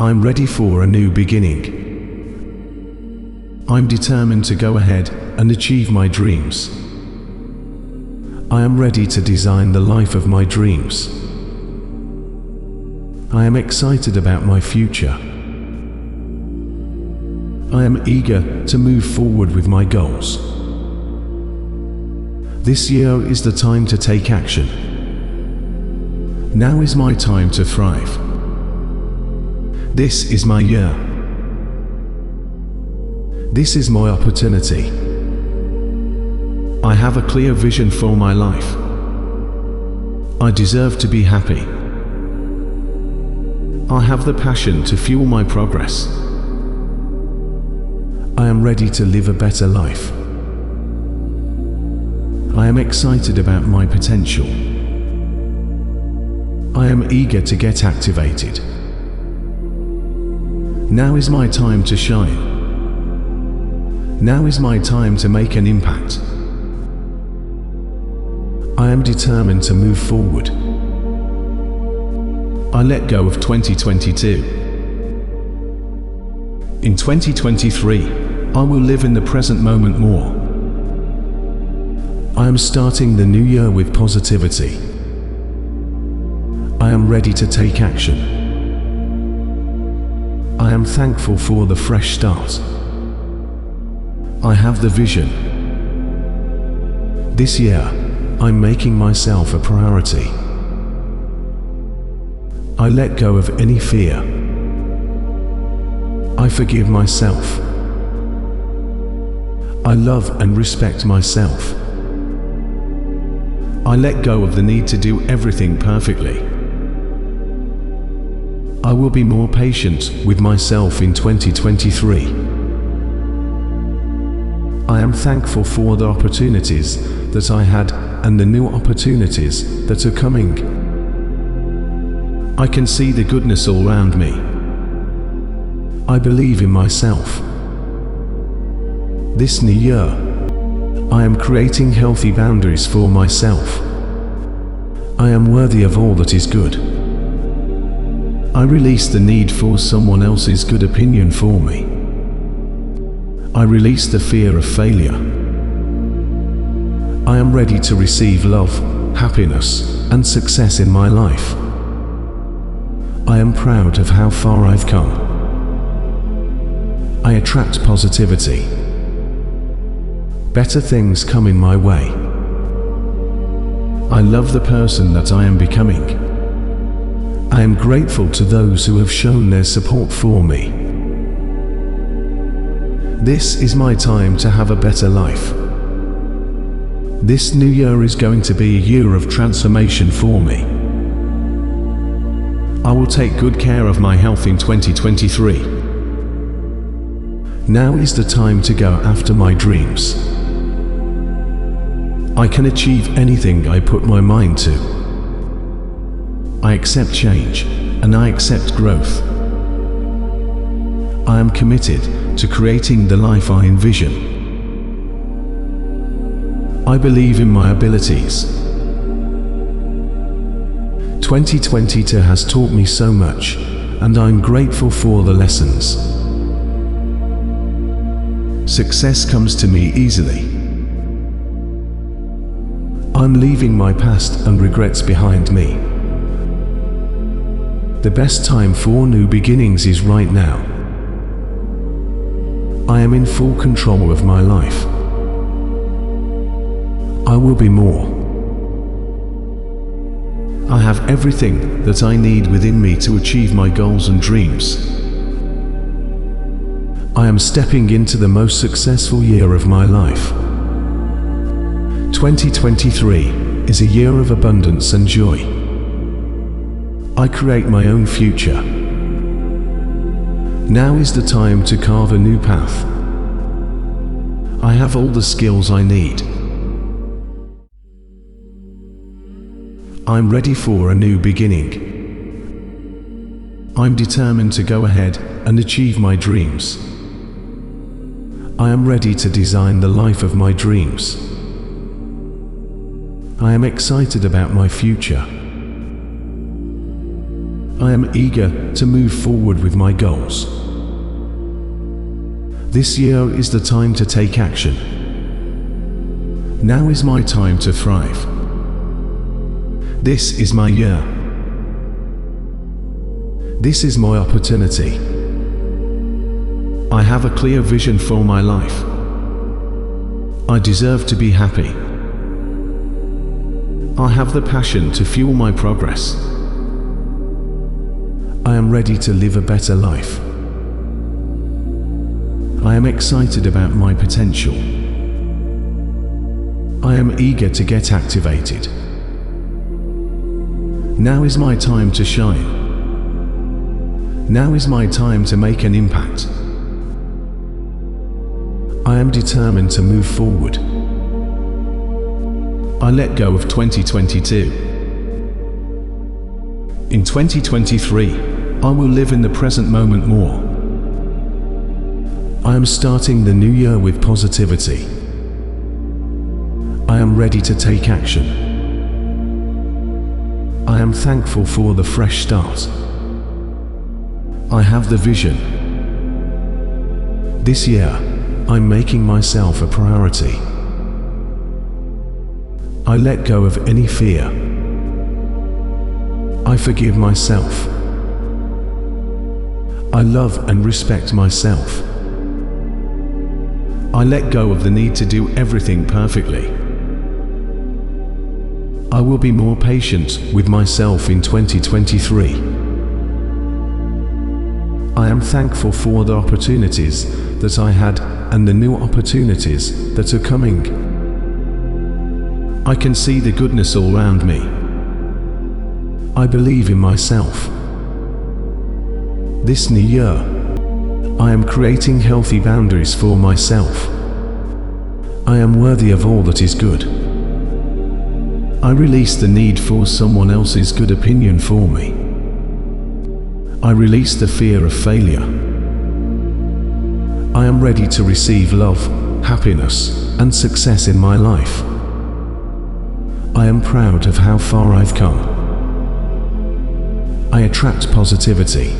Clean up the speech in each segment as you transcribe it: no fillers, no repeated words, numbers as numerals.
I'm ready for a new beginning. I'm determined to go ahead and achieve my dreams. I am ready to design the life of my dreams. I am excited about my future. I am eager to move forward with my goals. This year is the time to take action. Now is my time to thrive. This is my year. This is my opportunity. I have a clear vision for my life. I deserve to be happy. I have the passion to fuel my progress. I am ready to live a better life. I am excited about my potential. I am eager to get activated. Now is my time to shine. Now is my time to make an impact. I am determined to move forward. I let go of 2022. In 2023, I will live in the present moment more. I am starting the new year with positivity. I am ready to take action. I am thankful for the fresh start. I have the vision. This year, I'm making myself a priority. I let go of any fear. I forgive myself. I love and respect myself. I let go of the need to do everything perfectly. I will be more patient with myself in 2023. I am thankful for the opportunities that I had and the new opportunities that are coming. I can see the goodness all around me. I believe in myself. This new year, I am creating healthy boundaries for myself. I am worthy of all that is good. I release the need for someone else's good opinion for me. I release the fear of failure. I am ready to receive love, happiness, and success in my life. I am proud of how far I've come. I attract positivity. Better things come in my way. I love the person that I am becoming. I am grateful to those who have shown their support for me. This is my time to have a better life. This new year is going to be a year of transformation for me. I will take good care of my health in 2023. Now is the time to go after my dreams. I can achieve anything I put my mind to. I accept change, and I accept growth. I am committed to creating the life I envision. I believe in my abilities. 2022 has taught me so much, and I'm grateful for the lessons. Success comes to me easily. I'm leaving my past and regrets behind me. The best time for new beginnings is right now. I am in full control of my life. I will be more. I have everything that I need within me to achieve my goals and dreams. I am stepping into the most successful year of my life. 2023 is a year of abundance and joy. I create my own future. Now is the time to carve a new path. I have all the skills I need. I'm ready for a new beginning. I'm determined to go ahead and achieve my dreams. I am ready to design the life of my dreams. I am excited about my future. I am eager to move forward with my goals. This year is the time to take action. Now is my time to thrive. This is my year. This is my opportunity. I have a clear vision for my life. I deserve to be happy. I have the passion to fuel my progress. I am ready to live a better life. I am excited about my potential. I am eager to get activated. Now is my time to shine. Now is my time to make an impact. I am determined to move forward. I let go of 2022. In 2023, I will live in the present moment more. I am starting the new year with positivity. I am ready to take action. I am thankful for the fresh start. I have the vision. This year, I'm making myself a priority. I let go of any fear. I forgive myself. I love and respect myself. I let go of the need to do everything perfectly. I will be more patient with myself in 2023. I am thankful for the opportunities that I had and the new opportunities that are coming. I can see the goodness all around me. I believe in myself. This new year, I am creating healthy boundaries for myself. I am worthy of all that is good. I release the need for someone else's good opinion for me. I release the fear of failure. I am ready to receive love, happiness, and success in my life. I am proud of how far I've come. I attract positivity.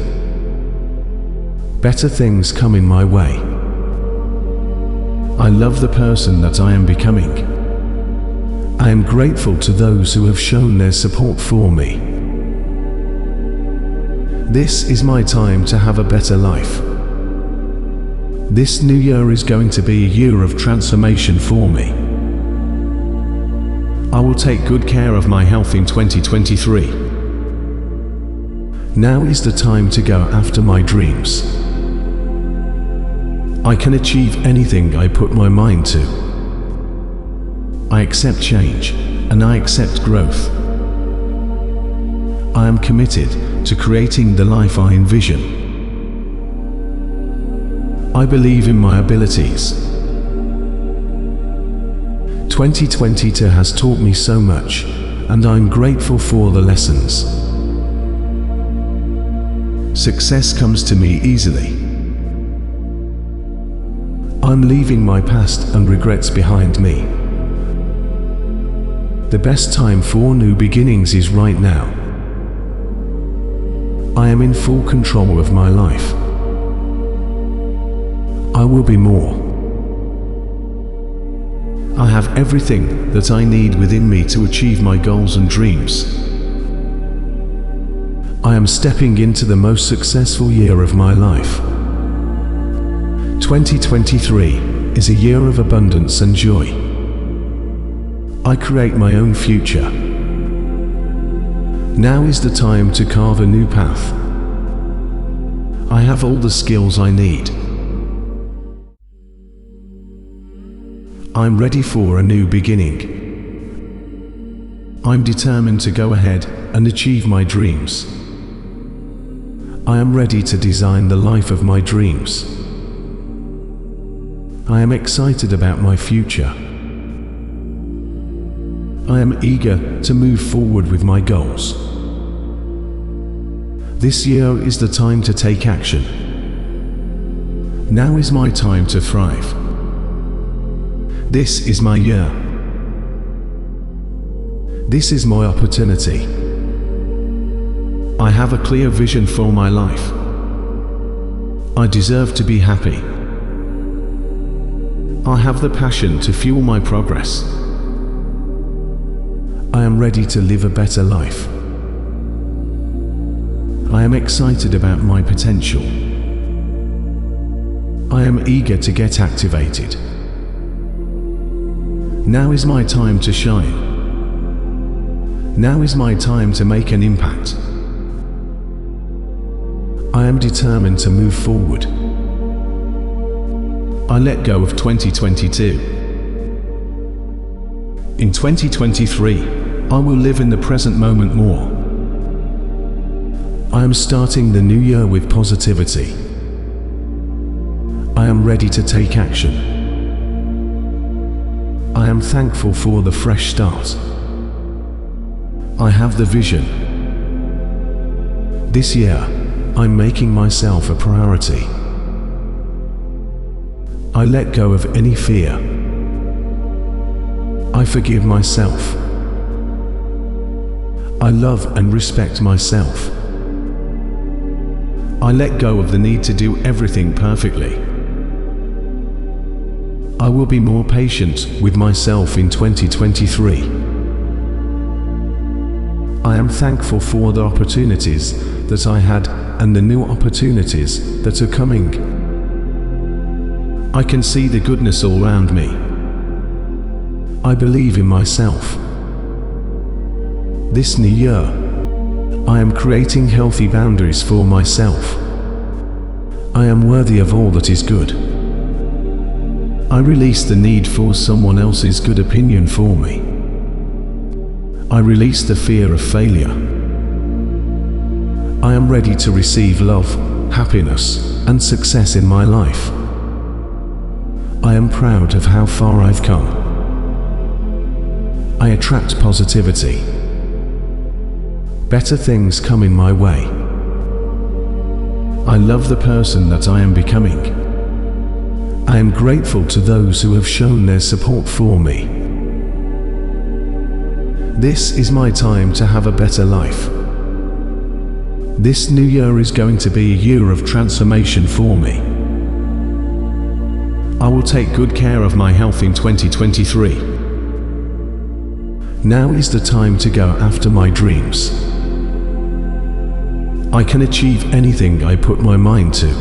Better things come in my way. I love the person that I am becoming. I am grateful to those who have shown their support for me. This is my time to have a better life. This new year is going to be a year of transformation for me. I will take good care of my health in 2023. Now is the time to go after my dreams. I can achieve anything I put my mind to. I accept change, and I accept growth. I am committed to creating the life I envision. I believe in my abilities. 2022 has taught me so much, and I'm grateful for the lessons. Success comes to me easily. I'm leaving my past and regrets behind me. The best time for new beginnings is right now. I am in full control of my life. I will be more. I have everything that I need within me to achieve my goals and dreams. I am stepping into the most successful year of my life. 2023 is a year of abundance and joy. I create my own future. Now is the time to carve a new path. I have all the skills I need. I'm ready for a new beginning. I'm determined to go ahead and achieve my dreams. I am ready to design the life of my dreams. I am excited about my future. I am eager to move forward with my goals. This year is the time to take action. Now is my time to thrive. This is my year. This is my opportunity. I have a clear vision for my life. I deserve to be happy. I have the passion to fuel my progress. I am ready to live a better life. I am excited about my potential. I am eager to get activated. Now is my time to shine. Now is my time to make an impact. I am determined to move forward. I let go of 2022. In 2023, I will live in the present moment more. I am starting the new year with positivity. I am ready to take action. I am thankful for the fresh start. I have the vision. This year, I'm making myself a priority. I let go of any fear. I forgive myself. I love and respect myself. I let go of the need to do everything perfectly. I will be more patient with myself in 2023. I am thankful for the opportunities that I had and the new opportunities that are coming. I can see the goodness all around me. I believe in myself. This new year, I am creating healthy boundaries for myself. I am worthy of all that is good. I release the need for someone else's good opinion for me. I release the fear of failure. I am ready to receive love, happiness, and success in my life. I am proud of how far I've come. I attract positivity. Better things come in my way. I love the person that I am becoming. I am grateful to those who have shown their support for me. This is my time to have a better life. This new year is going to be a year of transformation for me. I will take good care of my health in 2023. Now is the time to go after my dreams. I can achieve anything I put my mind to.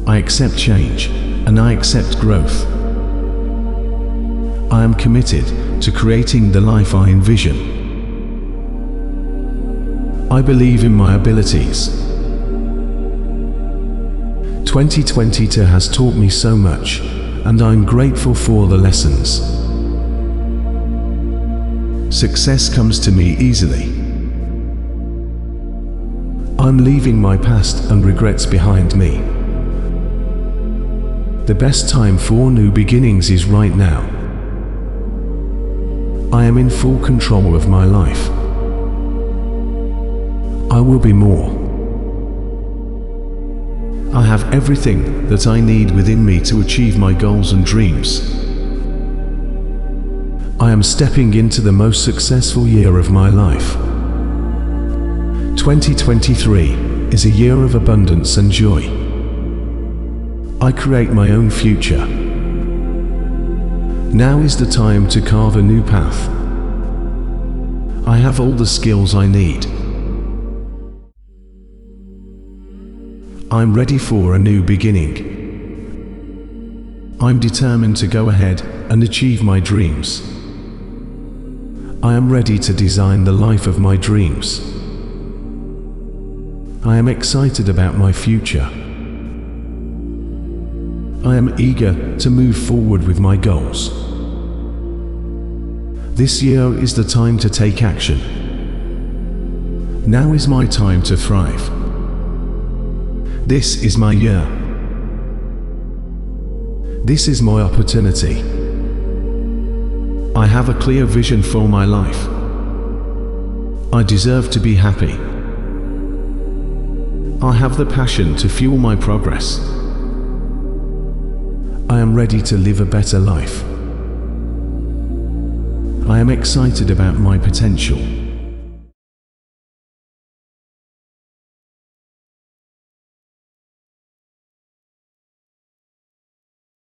I accept change, and I accept growth. I am committed to creating the life I envision. I believe in my abilities. 2022 has taught me so much, and I'm grateful for the lessons. Success comes to me easily. I'm leaving my past and regrets behind me. The best time for new beginnings is right now. I am in full control of my life. I will be more. I have everything that I need within me to achieve my goals and dreams. I am stepping into the most successful year of my life. 2023 is a year of abundance and joy. I create my own future. Now is the time to carve a new path. I have all the skills I need. I'm ready for a new beginning. I'm determined to go ahead and achieve my dreams. I am ready to design the life of my dreams. I am excited about my future. I am eager to move forward with my goals. This year is the time to take action. Now is my time to thrive. This is my year. This is my opportunity. I have a clear vision for my life. I deserve to be happy. I have the passion to fuel my progress. I am ready to live a better life. I am excited about my potential.